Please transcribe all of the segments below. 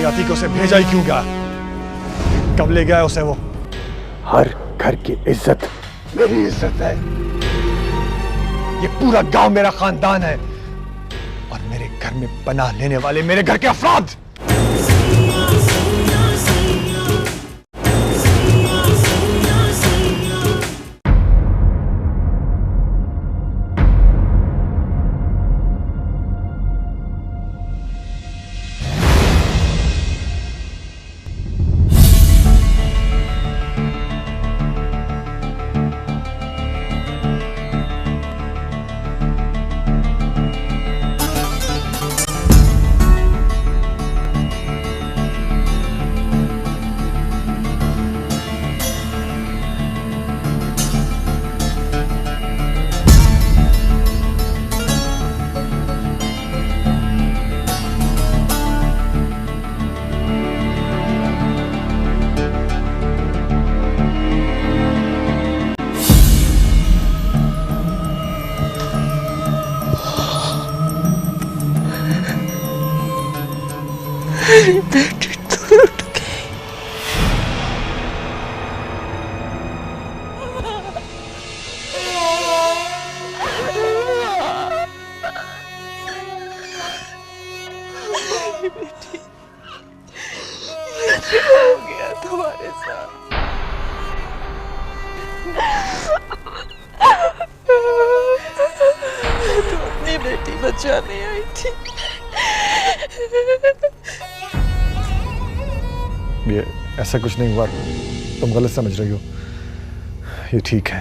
जाती कि उसे भेजा ही क्यों गया? कब ले गया उसे वो? हर घर की इज्जत मेरी इज्जत है। ये पूरा गांव मेरा खानदान है और मेरे घर में पनाह लेने वाले मेरे घर के अफराद। बेटी तो लुट गई। बेटी ये हो गया तुम्हारे साथ। तुम अपनी बेटी बचाने आई थी। ये ऐसा कुछ नहीं हुआ, तुम गलत समझ रही हो। ये ठीक है।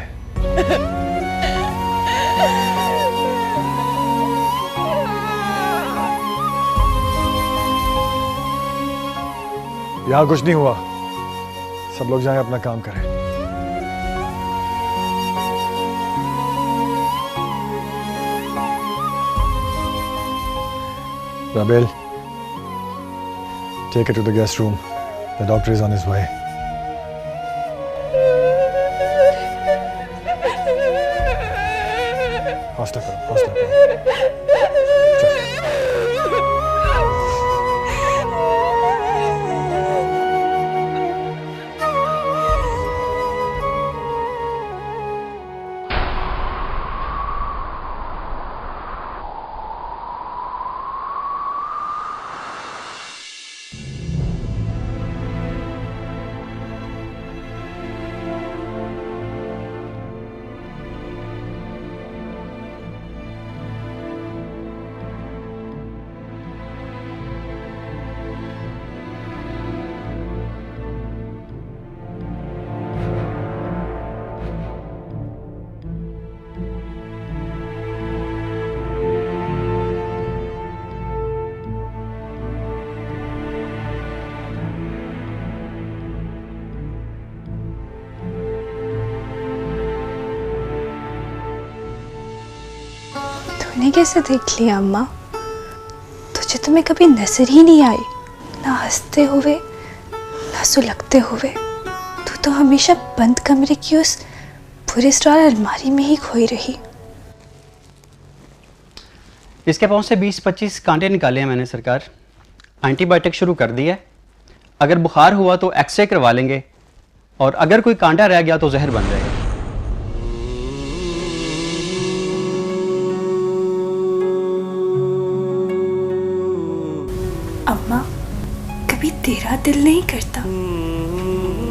यहां कुछ नहीं हुआ, सब लोग जाएं अपना काम करें। Rabel, take her to the guest room. The doctor is on his way. हौसला करो, हौसला करो। तूने कैसे देख लिया अम्मा? तुझे तो मैं कभी नजर ही नहीं आई, ना हंसते हुए ना सुलगते हुए। तू तो हमेशा बंद कमरे की उस पूरी स्टॉल अलमारी में ही खोई रही। इसके पाँव से 20-25 कांटे निकाले हैं मैंने सरकार। एंटीबायोटिक शुरू कर दी है। अगर बुखार हुआ तो एक्सरे करवा लेंगे और अगर कोई कांटा रह गया तो जहर बन जाएगा। अम्मा, कभी तेरा दिल नहीं करता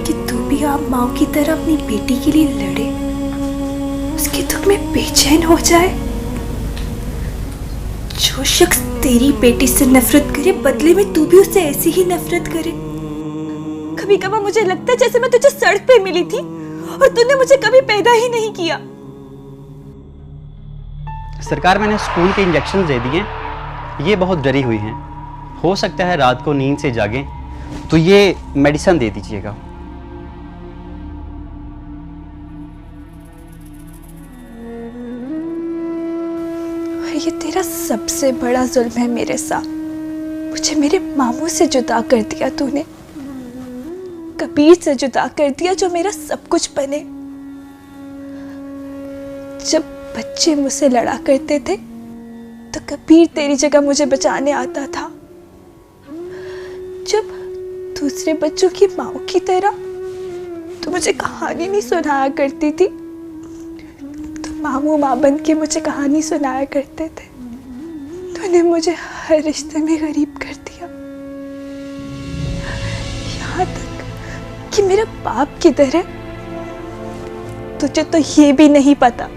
कि तू भी आप माँ की तरह अपनी बेटी के लिए लड़े, उसके दुख में बेचैन हो जाए? जो शख्स तेरी बेटी से नफरत करे, बदले में तू भी उससे ऐसी ही नफरत करे। कभी कभी मुझे लगता है जैसे मैं तुझे सड़क पे मिली थी और तूने मुझे कभी पैदा ही नहीं किया। सरकार मैंने स्कूल के इंजेक्शन दे दिए, ये बहुत डरी हुई हैं। हो सकता है रात को नींद से जागें, तो ये मेडिसिन दे दीजिएगा। ये तेरा सबसे बड़ा जुल्म है मेरे साथ। मुझे मेरे मामू से जुदा कर दिया तूने, कबीर से जुदा कर दिया जो मेरा सब कुछ बने। जब बच्चे मुझसे लड़ा करते थे तो कबीर तेरी जगह मुझे बचाने आता था। जब दूसरे बच्चों की माओ की तरह तू मुझे कहानी नहीं सुनाया करती थी, तो मामू माँ बन के मुझे कहानी सुनाया करते थे। तूने मुझे हर रिश्ते में गरीब कर दिया, यहाँ तक कि मेरा बाप किधर है तुझे तो ये भी नहीं पता।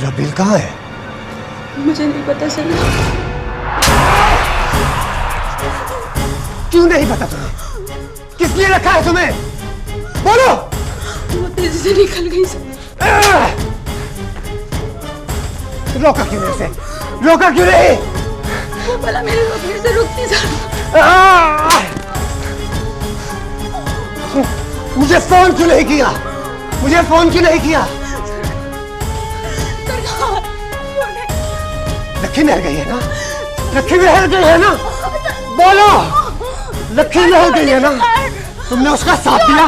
रबील कहाँ है? मुझे नहीं पता चला। क्यों नहीं पता तुम्हें? किस लिए रखा है तुम्हें? बोलो। वो तेजी से निकल गई सर। रोका क्यों नहीं उसे? रोका क्यों नहीं? वो भला मेरे रोकने से रुकती सर। मुझे फोन क्यों नहीं किया? मुझे फोन क्यों नहीं किया? लक्ष्मी महल गई है ना? लक्ष्मी महल गई है ना? बोलो। लक्ष्मी महल गई है ना? तुमने उसका साथ दिया?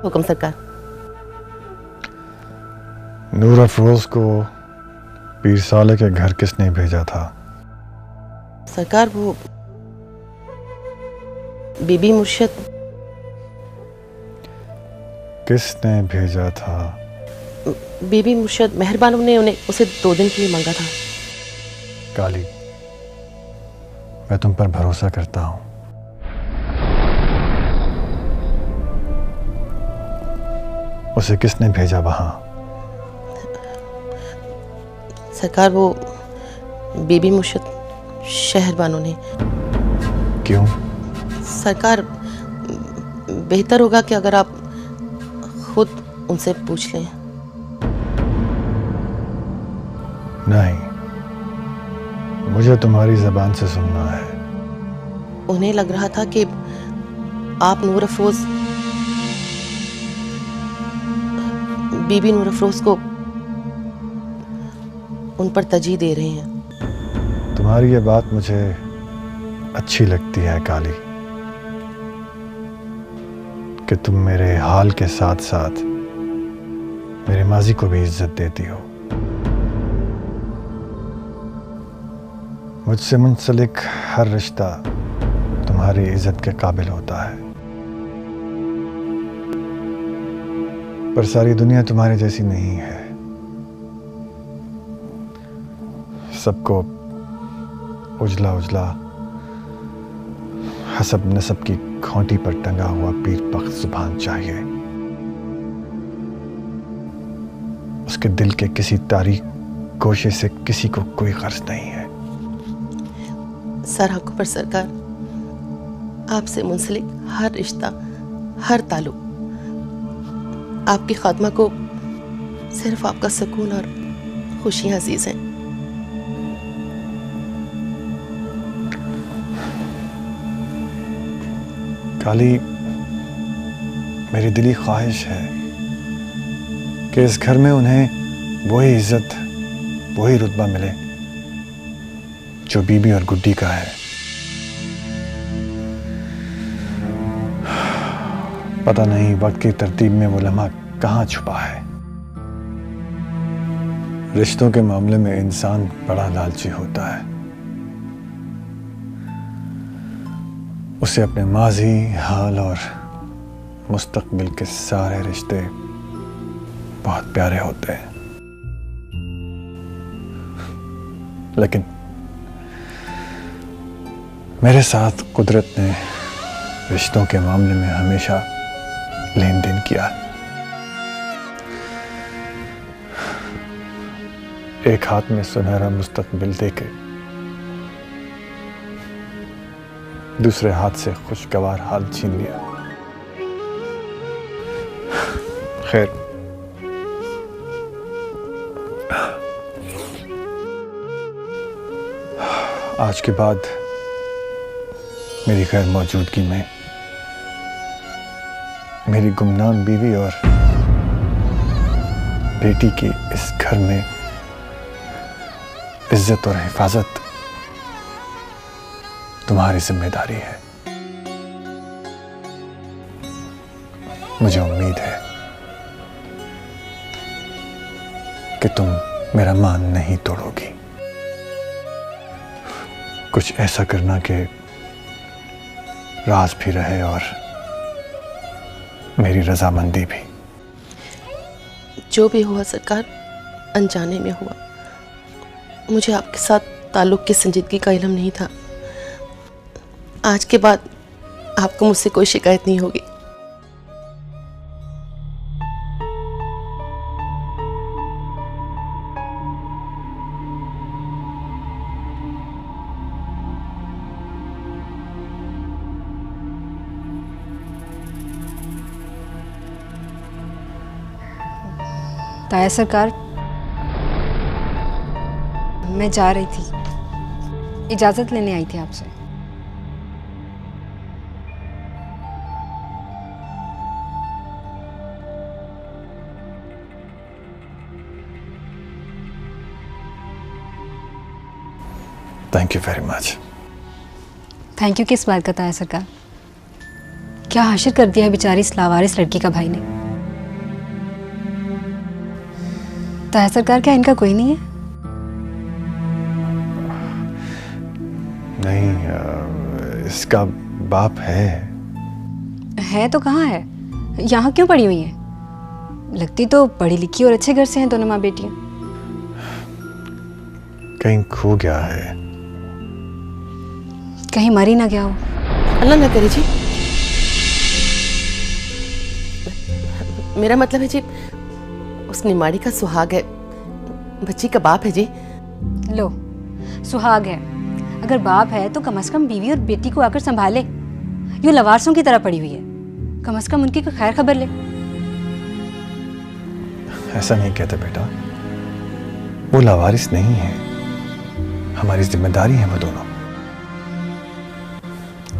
हुक्म सरकार। नूर अफरोज को पीर साले के घर किसने भेजा था? सरकार वो बीबी मुर्शद। किसने भेजा था? बीबी मुर्शद मेहरबानों ने उन्हें उसे 2 दिन के लिए मांगा था। काली, मैं तुम पर भरोसा करता हूं। उसे किसने भेजा वहां? सरकार वो बीबी मुर्शद शहरबानों ने। क्यों? सरकार बेहतर होगा कि अगर आप खुद उनसे पूछ लें। नहीं, मुझे तुम्हारी जबान से सुनना है। उन्हें लग रहा था कि आप नूर अफरोज बीबी नूर अफरोज को उन पर तरजीह दे रहे हैं। तुम्हारी ये बात मुझे अच्छी लगती है काली, कि तुम मेरे हाल के साथ साथ मेरे माजी को भी इज्जत देती हो। मुझसे मुंसलिक हर रिश्ता तुम्हारी इज्जत के काबिल होता है, पर सारी दुनिया तुम्हारी जैसी नहीं है। सबको उजला उजला हसब नसब की खोंटी पर टंगा हुआ पीर पख्त जुबान चाहिए। उसके दिल के किसी तारीख गोशे से किसी को कोई गर्ज नहीं है। सर आंखों पर सरकार, आपसे मुंसलिक हर रिश्ता, हर ताल्लुक आपकी खात्मा को सिर्फ आपका सुकून और खुशियां अजीज हैं। काली, मेरी दिली ख्वाहिश है कि इस घर में उन्हें वही इज्जत, वही रुतबा मिले जो बीबी और गुड्डी का है। पता नहीं वक्त की तरतीब में वो लम्हा कहाँ छुपा है। रिश्तों के मामले में इंसान बड़ा लालची होता है। उसे अपने माजी, हाल और मुस्तकबिल के सारे रिश्ते बहुत प्यारे होते हैं, लेकिन मेरे साथ कुदरत ने रिश्तों के मामले में हमेशा लेन देन किया। एक हाथ में सुनहरा मुस्तकबिल देके दूसरे हाथ से खुशगवार हाल छीन लिया। खैर, आज के बाद मेरी गैर मौजूदगी में मेरी गुमनाम बीवी और बेटी की इस घर में इज्जत और हिफाजत तुम्हारी जिम्मेदारी है। मुझे उम्मीद है कि तुम मेरा मान नहीं तोड़ोगी। कुछ ऐसा करना कि राज भी रहे और मेरी रजामंदी भी। जो भी हुआ सरकार, अनजाने में हुआ। मुझे आपके साथ ताल्लुक की संजीदगी का इल्म नहीं था। आज के बाद आपको मुझसे कोई शिकायत नहीं होगी। ताया सरकार, मैं जा रही थी, इजाजत लेने आई थी आपसे। Thank you very much. Thank you किस बात का ताया सरकार? क्या हाशिर कर दिया है बेचारी इस लावारिस लड़की का भाई ने? ताया सरकार, क्या इनका कोई नहीं है? नहीं, इसका बाप है। है तो कहाँ है? यहाँ क्यों पड़ी हुई है? लगती तो पढ़ी लिखी और अच्छे घर से हैं दोनों माँ बेटियां। कहीं खो गया है। कहीं मर ही ना गया हो। अल्लाह ना करे जी। मेरा मतलब है जी, उस निमाड़ी का सुहाग है, बच्ची का बाप है जी। लो, सुहाग है, अगर बाप है तो कम से कम बीवी और बेटी को आकर संभाले। यूं लवारसों की तरह पड़ी हुई है, कम से कम उनकी कोई खैर खबर ले। ऐसा नहीं कहते बेटा, वो लावारिस नहीं है, हमारी जिम्मेदारी है वो दोनों।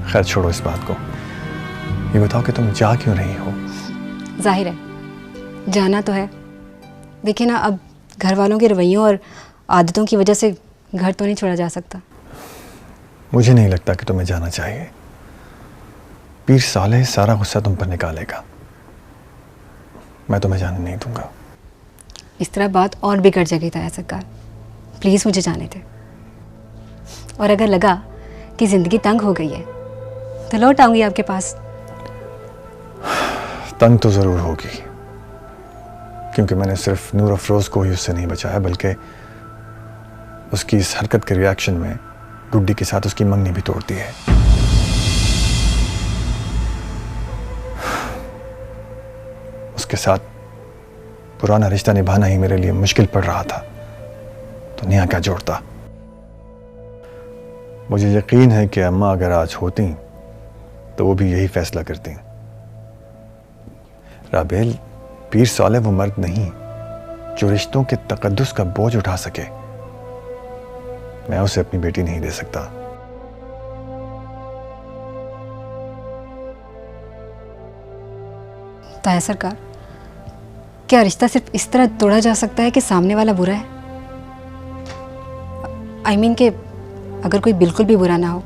खैर छोड़ो इस बात को, ये बताओ कि तुम जा क्यों रही हो? जाहिर है जाना तो है। देखिए ना, अब घर वालों के रवैयों और आदतों की वजह से घर तो नहीं छोड़ा जा सकता। मुझे नहीं लगता कि तुम्हें जाना चाहिए। पीर सालेह सारा गुस्सा तुम पर निकालेगा। मैं तुम्हें जाने नहीं दूंगा। इस तरह बात और बिगड़ जाएगी ताया सरकार, प्लीज़ मुझे जाने दे। और अगर लगा कि ज़िंदगी तंग हो गई है तो लौट आऊंगी आपके पास। तंग तो ज़रूर होगी, क्योंकि मैंने सिर्फ नूर अफरोज़ को ही उससे नहीं बचाया, बल्कि उसकी इस हरकत के रिएक्शन में गुड्डी के साथ उसकी मंगनी भी तोड़ दी है। उसके साथ पुराना रिश्ता निभाना ही मेरे लिए मुश्किल पड़ रहा था, तो नया क्या जोड़ता। मुझे यकीन है कि अम्मा अगर आज होती तो वो भी यही फैसला करती। राबेल, पीर सालेह वो मर्द नहीं जो रिश्तों के तकद्दुस का बोझ उठा सके। मैं उसे अपनी बेटी नहीं दे सकता। ताया सरकार, क्या रिश्ता सिर्फ इस तरह तोड़ा जा सकता है कि सामने वाला बुरा है? I mean कि अगर कोई बिल्कुल भी बुरा ना हो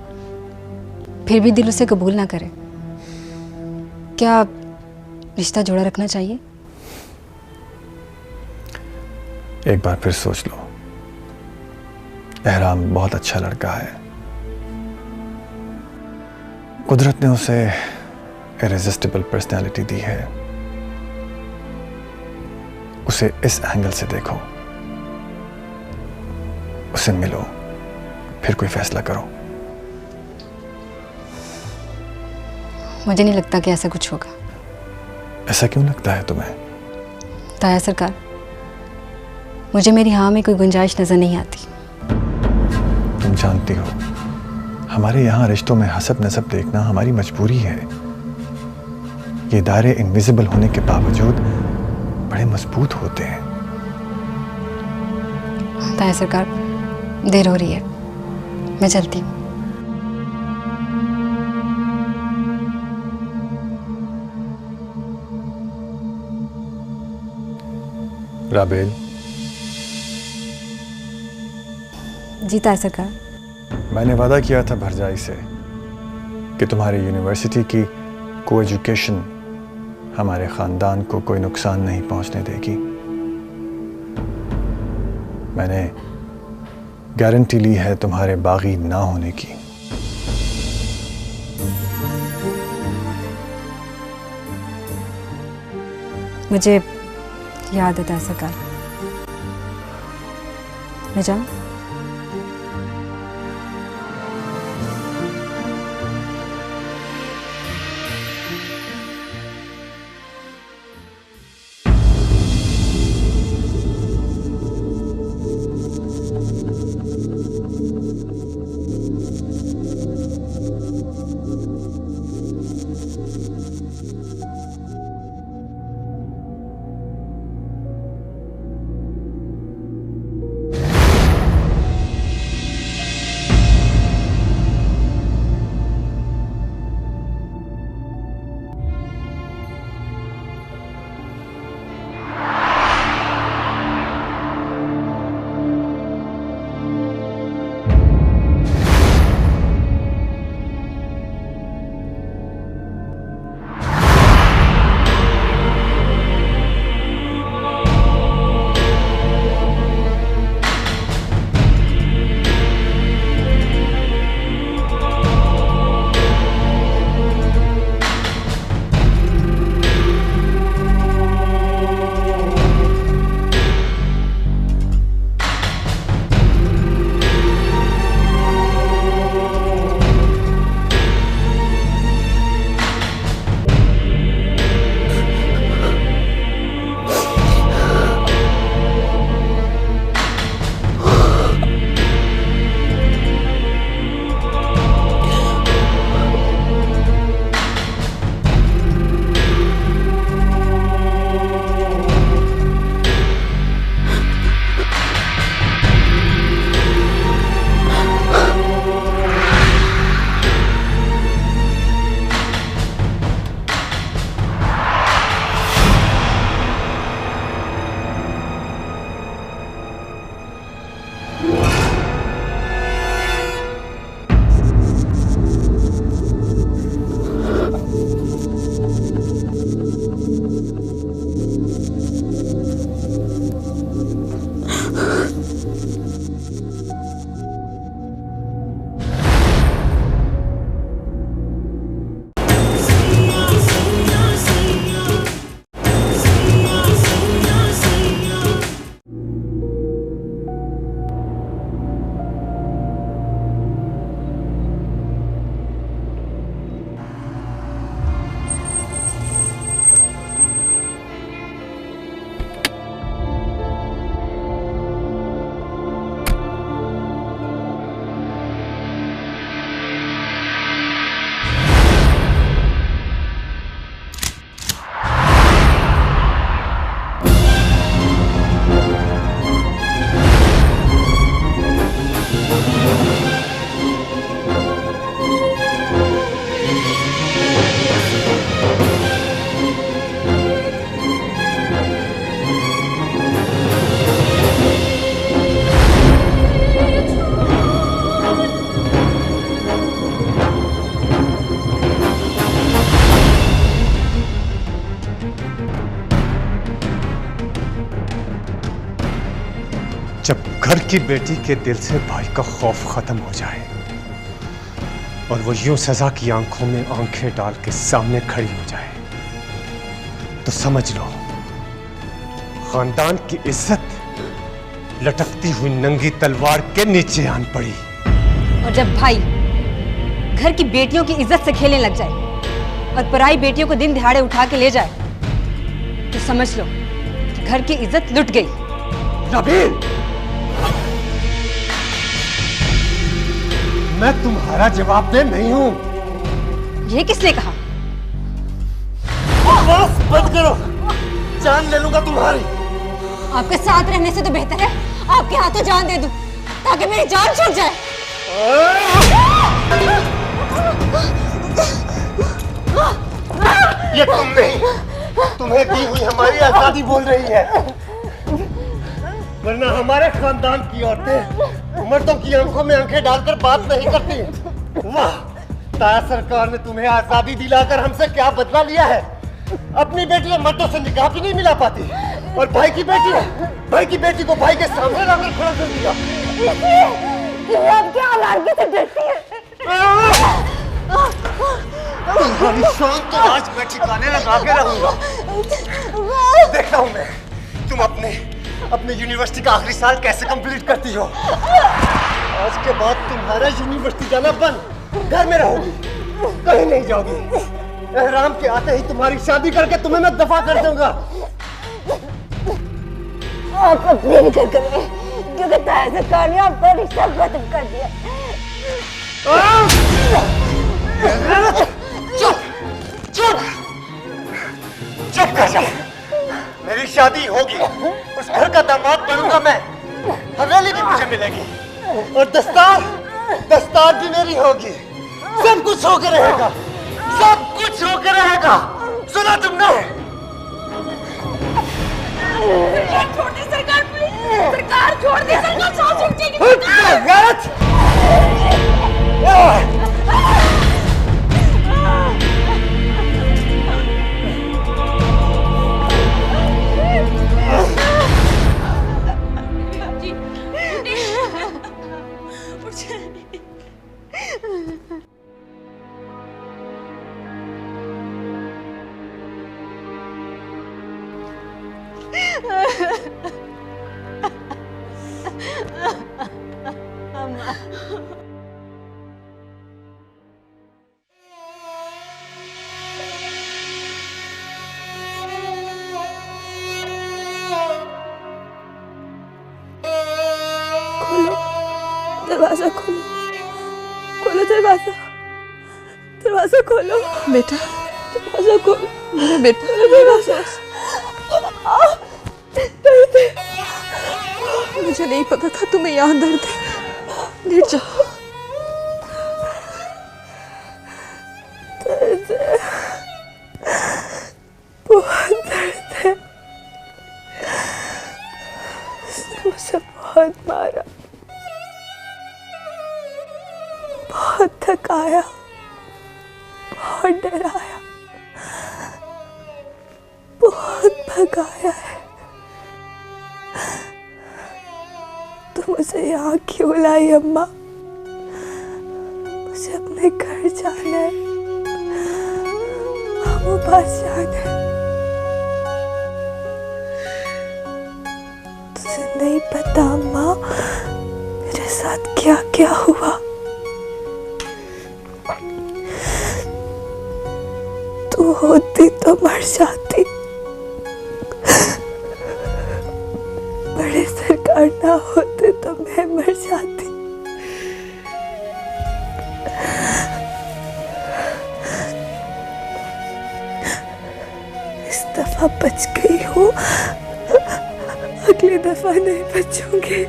फिर भी दिल उसे कबूल ना करे, क्या रिश्ता जोड़ा रखना चाहिए? एक बार फिर सोच लो। एहराम बहुत अच्छा लड़का है, कुदरत ने उसे इरेजिस्टिबल पर्सनैलिटी दी है। उसे इस एंगल से देखो, उसे मिलो, फिर कोई फैसला करो। मुझे नहीं लगता कि ऐसा कुछ होगा। ऐसा क्यों लगता है तुम्हें? ताया सरकार, मुझे मेरी हाँ में कोई गुंजाइश नजर नहीं आती। तुम जानती हो, हमारे यहाँ रिश्तों में हसब नसब देखना हमारी मजबूरी है। ये दायरे इनविजिबल होने के बावजूद बड़े मजबूत होते हैं। ताया सरकार, देर हो रही है, मैं चलती हूँ। राबेल। जी ताया सरकार। मैंने वादा किया था भरजाई से कि तुम्हारी यूनिवर्सिटी की को एजुकेशन हमारे खानदान को कोई नुकसान नहीं पहुंचने देगी। मैंने गारंटी ली है तुम्हारे बागी ना होने की। मुझे याद है ताया सरकार। मैं जाऊँ? जब घर की बेटी के दिल से भाई का खौफ खत्म हो जाए और वो यूं सजा की आंखों में आंखें डाल के सामने खड़ी हो जाए तो समझ लो खानदान की इज्जत लटकती हुई नंगी तलवार के नीचे आन पड़ी। और जब भाई घर की बेटियों की इज्जत से खेलने लग जाए और पराई बेटियों को दिन दिहाड़े उठा के ले जाए तो समझ लो कि घर की इज्जत लुट गई। नबील, मैं तुम्हारा जवाब दे नहीं हूं। ये किसने कहा? बस बंद करो, जान ले लूंगा तुम्हारी। आपके साथ रहने से तो बेहतर है आपके हाथों जान दे दूं ताकि मेरी जान छूट जाए। ये तुम नहीं, तुम्हें दी हुई हमारी आजादी बोल रही है, वरना हमारे खानदान की औरतें मर्दों की आंखों में आंखें डालकर बात नहीं करती। वाह, ताया सरकार ने तुम्हें आजादी दिलाकर हमसे क्या बदला लिया है। अपनी बेटी मर्दों से निकाह भी नहीं मिला पाती और भाई की बेटी को भाई के सामने लाकर खड़ा कर दिया। क्या औलाद से डरती है? तुम्हारी शान तो आज मैं ठिकाने लगा के रहूंगा। देखता हूं मैं तुम अपने यूनिवर्सिटी का आखिरी साल कैसे कंप्लीट करती हो। आज के बाद तुम्हारा यूनिवर्सिटी जाना बंद, घर में रहोगी, कहीं नहीं जाओगी। एहराम के आते ही तुम्हारी शादी करके तुम्हें मैं दफा कर दूंगा। आप अपने भी कर क्योंकि ताया सरकार ने आपका रिश्ता खत्म कर दिया। चुप कर जा। मेरी शादी होगी, उस घर का दामाद बनूंगा मैं, हवेली भी मुझे मिलेगी और दस्तार भी मेरी होगी। सब कुछ होकर रहेगा, सब कुछ होकर रहेगा। सुना तुमने? छोड़ दे सरकार, प्लीज सरकार छोड़ दे सरकार, सांस रुक जाएगी। गलत। दरवाजा खोलो, खोलो दरवाजा, दरवाजा खोलो बेटा, दरवाजा खोलो मेरा बेटा, दरवाजा। मुझे नहीं पता था तुम्हें यहाँ दर्द है, लेट जाओ। दर्द है, बहुत दर्द है, उसने मुझे बहुत मारा, बहुत थकाया, बहुत डराया, बहुत भगाया है। तो मुझे यहाँ क्यों लाई अम्मा? मुझे अपने घर जाना है, मामू पास जाना है। तुझे नहीं पता अम्मा मेरे साथ क्या क्या हुआ। तू होती तो मर जाती, बड़े सरकार ना होते तो मैं मर जाती। इस दफा बच गई हूँ, अगली दफा नहीं बचूंगी।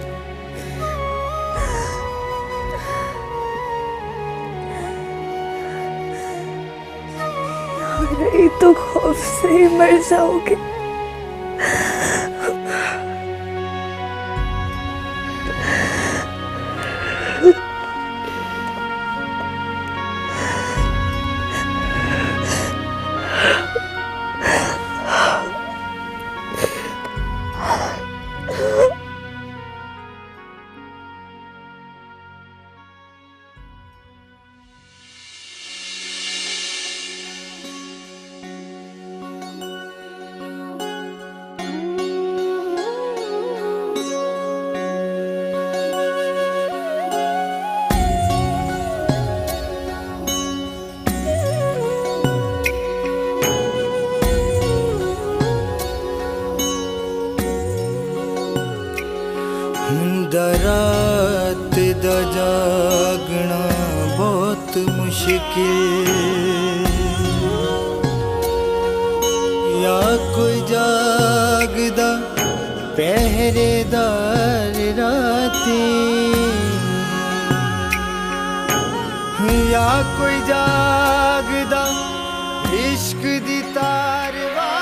रही तो खौफ से ही मर जाओगे। रात दा जागना बहुत मुश्किल, या कोई जागदा पहरेदार राती, या कोई जागदा इश्क दी तार वाला।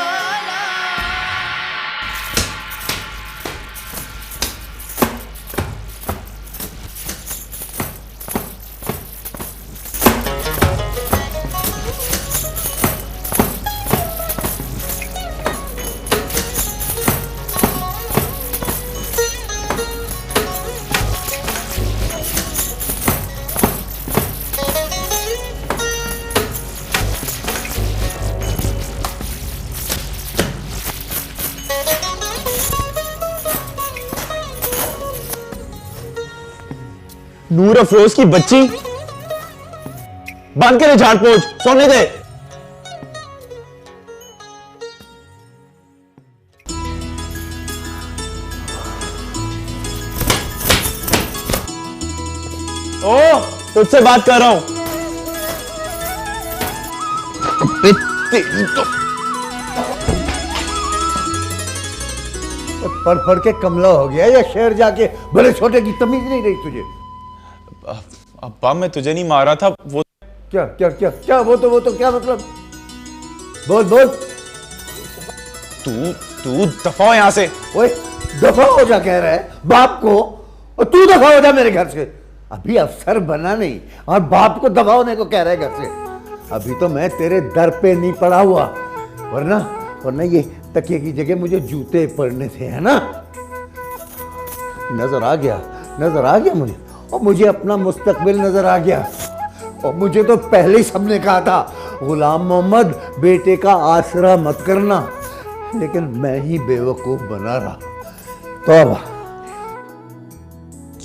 नूर अफरोज की बच्ची, बंद करे झाड़ पोंछ, सोने दे। ओ, तुझसे बात कर रहा हूं। तेरी तो पढ़ पढ़ के कमला हो गया या शहर जाके बड़े छोटे की तमीज नहीं रही तुझे? अब्बा मैं तुझे नहीं मारा था, वो क्या क्या क्या क्या वो तो क्या मतलब? बोल बोल। तू दफा हो यहां से। ओए दफा हो जा कह रहा है बाप को, और तू दफा हो जा मेरे घर से। अभी अफसर बना नहीं और बाप को दफा होने को कह रहा है घर से। अभी तो मैं तेरे दर पे नहीं पड़ा हुआ, वरना ये तकिए की जगह मुझे जूते पड़ने थे, है ना? नजर आ गया मुझे, और मुझे अपना मुस्तकबिल नजर आ गया। और मुझे तो पहले ही सबने कहा था गुलाम मोहम्मद बेटे का आसरा मत करना, लेकिन मैं ही बेवकूफ बना रहा। तो अब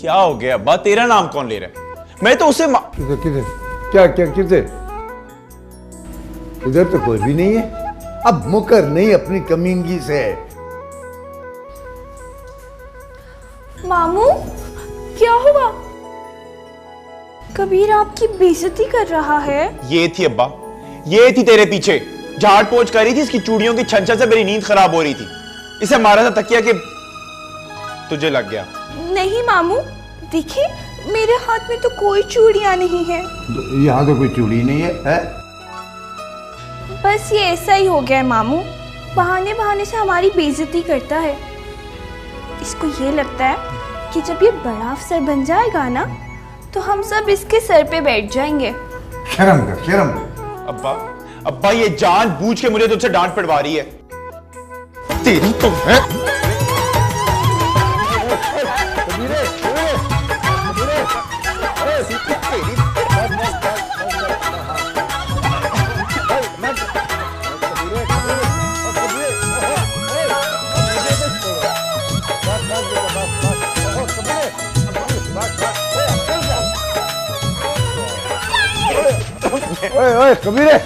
क्या हो गया अब्बा? तेरा नाम कौन ले रहा है? मैं तो उसे किधर क्या किधर? इधर तो कोई भी नहीं है। अब मुकर नहीं अपनी कमीनगी से। मामू क्या हुआ? कबीर आपकी बेइज्जती कर रहा है। ये थी अब्बा, ये थी तेरे पीछे, झाड़ पोंछ कर रही थी, इसकी चूड़ियों की छन छन से मेरी नींद खराब हो रही थी। इसे मारा था तकिया कि तुझे लग गया। नहीं मामू, देखिए मेरे हाथ में तो कोई चूड़ियां नहीं है। यहाँ तो कोई चूड़ी नहीं है? बस ये ऐसा ही हो गया है मामू, बहाने से हमारी बेइज्जती करता है। इसको ये लगता है कि जब ये बड़ा अफसर बन जाएगा ना, तो हम सब इसके सर पे बैठ जाएंगे। शर्म कर। अब्बा ये जानबूझ के मुझे तुझसे डांट पड़वा रही है। तेरी तो है। ओए कबीरे,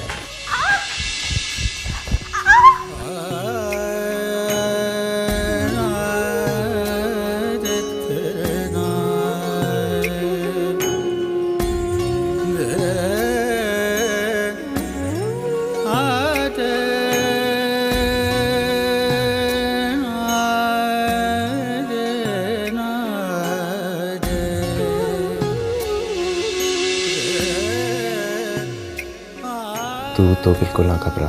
तू तो बिल्कुल ना घबरा,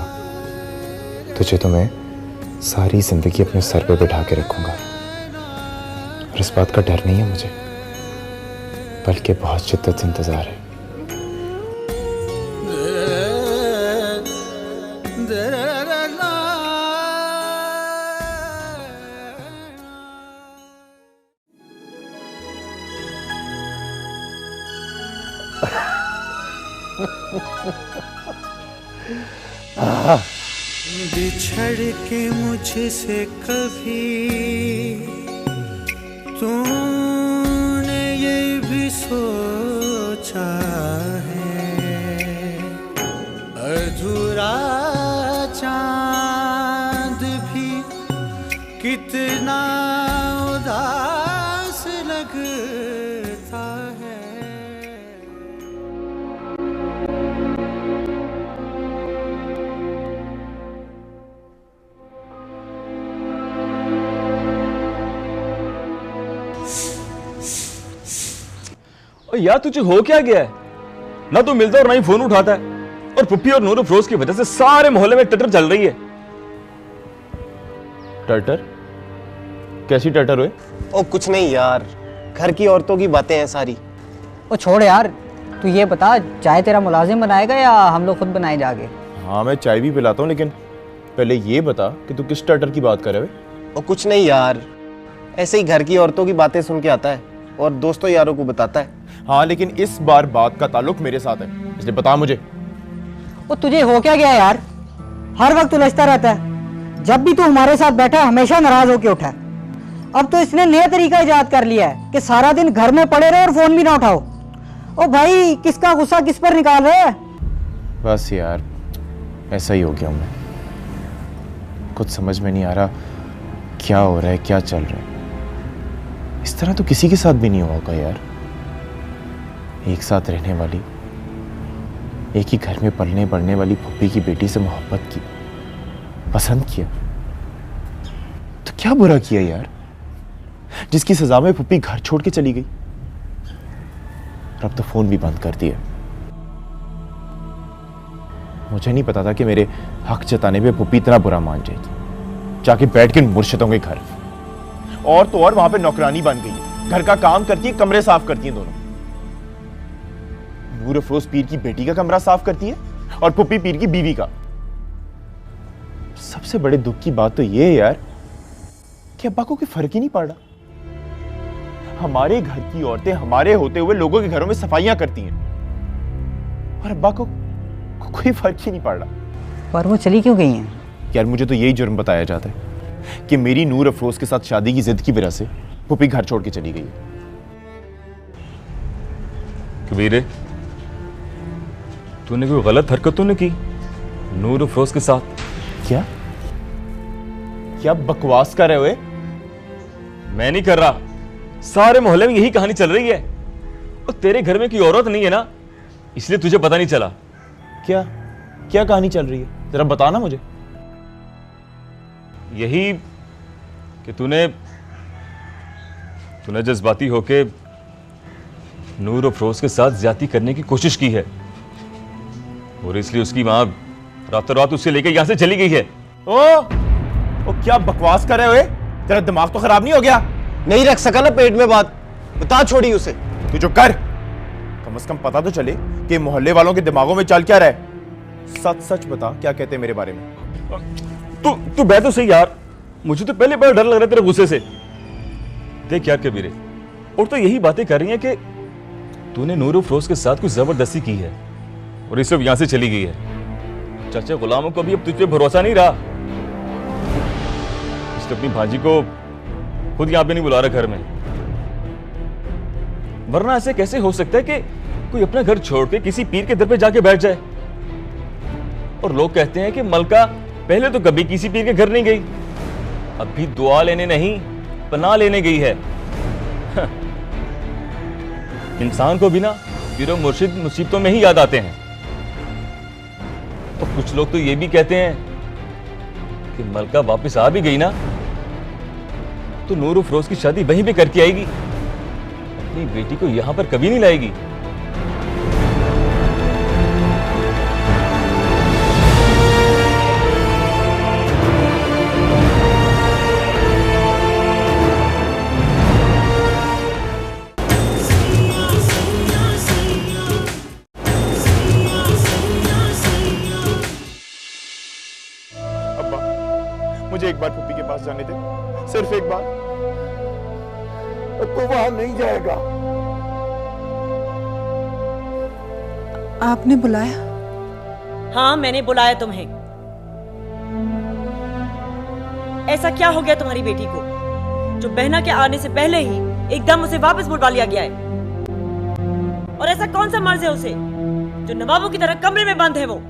तुझे तो मैं सारी जिंदगी अपने सर पे बिठा के रखूंगा। और इस बात का डर नहीं है मुझे, बल्कि बहुत शिद्दत से इंतजार है। बिछड़ के मुझसे कभी तूने ये भी सोचा है, अधूरा चांद भी कितना उदास लग यार तुझे हो क्या गया है? ना तू मिलता और ना ही फोन उठाता है, और पुप्पी और नूर अफरोज की वजह से सारे मोहल्ले में टटर चल रही है। टटर? कैसी टटर हुए? ओ कुछ नहीं यार, घर की औरतों की बातें हैं सारी। ओ छोड़ यार, तू ये बता, चाय तेरा मुलाजिम बनाएगा या हम लोग खुद बनाए जाके? हाँ मैं चाय भी पिलाता हूँ, लेकिन पहले ये बता कि तू किस टटर की बात कर रहे हो? ओ कुछ नहीं यार, ऐसे ही घर की औरतों की बातें सुन के आता है और दोस्तों यारों को बताता है। हाँ लेकिन इस बार बात का ताल्लुक मेरे साथ है, इसलिए बता मुझे। ओ तुझे हो क्या गया यार? हर वक्त उलझता रहता है, जब भी तू हमारे साथ बैठा हमेशा नाराज होके उठा। अब तो इसने नया तरीका इजाद कर लिया है कि सारा दिन घर में पड़े रहे और फोन भी ना उठाओ। ओ भाई, किसका गुस्सा किस पर निकाल रहे हैं? बस यार ऐसा ही हो गया मैं, कुछ समझ में नहीं आ रहा क्या हो रहा है, क्या चल रहा है। इस तरह तो किसी के साथ भी नहीं होगा यार। एक साथ रहने वाली, एक ही घर में पलने बढ़ने वाली फुप्पी की बेटी से मोहब्बत की, पसंद किया, तो क्या बुरा किया यार, जिसकी सजा में फुप्पी घर छोड़ के चली गई और अब तो फोन भी बंद कर दिया। मुझे नहीं पता था कि मेरे हक जताने पे पुप्पी इतना बुरा मान जाएगी। जाके बैठ के मुर्शिदों के घर, और तो और वहां पे नौकरानी बन गई है, घर का काम करती है, कमरे साफ करती है दोनों। नूर अफरोज पीर की बेटी का कमरा साफ करती है और पुप्पी पीर की बीवी का। सबसे बड़े दुख की बात तो ये है यार कि अब्बा को कोई फर्क ही नहीं पड़ रहा। हमारे घर की औरतें हमारे होते हुए लोगों के घरों में सफाइयां करती हैं और अब्बा को कोई फर्क ही नहीं पड़ रहा। पर वो चली क्यों गई हैं? यार मुझे तो यही जुर्म बताया जाता है कि मेरी नूर अफरोज के साथ शादी की जिद की वजह से पुप्पी घर छोड़ के चली गई है। कबीरे, तूने कोई गलत हरकत तो नहीं की नूर अफरोज के साथ? क्या क्या बकवास कर रहे हुए? मैं नहीं कर रहा, सारे मोहल्ले में यही कहानी चल रही है। और तेरे घर में कोई औरत नहीं है ना, इसलिए तुझे पता नहीं चला। क्या क्या कहानी चल रही है, जरा बताना मुझे। यही कि तूने जज्बाती होके नूर अफरोज के साथ ज्यादती करने की कोशिश की है और इसलिए उसकी मां रातों रात उससे लेकर यहां से चली गई है। ओ क्या बकवास कर रहे हुए? तेरा दिमाग तो खराब नहीं हो गया? नहीं रख सका ना पेट में बात, बता छोड़ी उसे। तू जो कर, कम से कम पता तो चले कि मोहल्ले वालों के दिमागों में चल क्या रहा है। सच सच बता, क्या कहते हैं मेरे बारे में? तू बैठ तो सही यार, मुझे तो पहले बड़ा डर लग रहा है तेरे गुस्से से। देख यार कबीरे, और तो यही बातें कर रही हैं कि तूने नूर अफरोज के साथ कुछ जबरदस्ती की है और इस सब यहां से चली गई है। चाचा गुलामों को भी अब तुझ पे भरोसा नहीं रहा, इसलिए अपनी भांजी को खुद यहां पे नहीं बुला रहा घर में। वरना ऐसे कैसे हो सकता है कि कोई अपना घर छोड़ के किसी पीर के दर पे जाके बैठ जाए? और लोग कहते हैं कि मलका पहले तो कभी किसी पीर के घर नहीं गई, अब भी दुआ लेने नहीं पनाह लेने गई है। इंसान को भी ना पीरो मुर्शिद मुसीबतों में ही याद आते हैं। और कुछ लोग तो ये भी कहते हैं कि मलका वापस आ भी गई ना तो नूर अफरोज की शादी वहीं पे करके आएगी, अपनी बेटी को यहां पर कभी नहीं लाएगी। मुझे एक बार पुप्पी के पास जाने दे, सिर्फ एक बार। तो वहां नहीं जाएगा। आपने बुलाया? हाँ मैंने बुलाया तुम्हें। ऐसा क्या हो गया तुम्हारी बेटी को जो बहना के आने से पहले ही एकदम उसे वापस बुलवा लिया गया है? और ऐसा कौन सा मर्ज है उसे जो नवाबों की तरह कमरे में बंद है? वो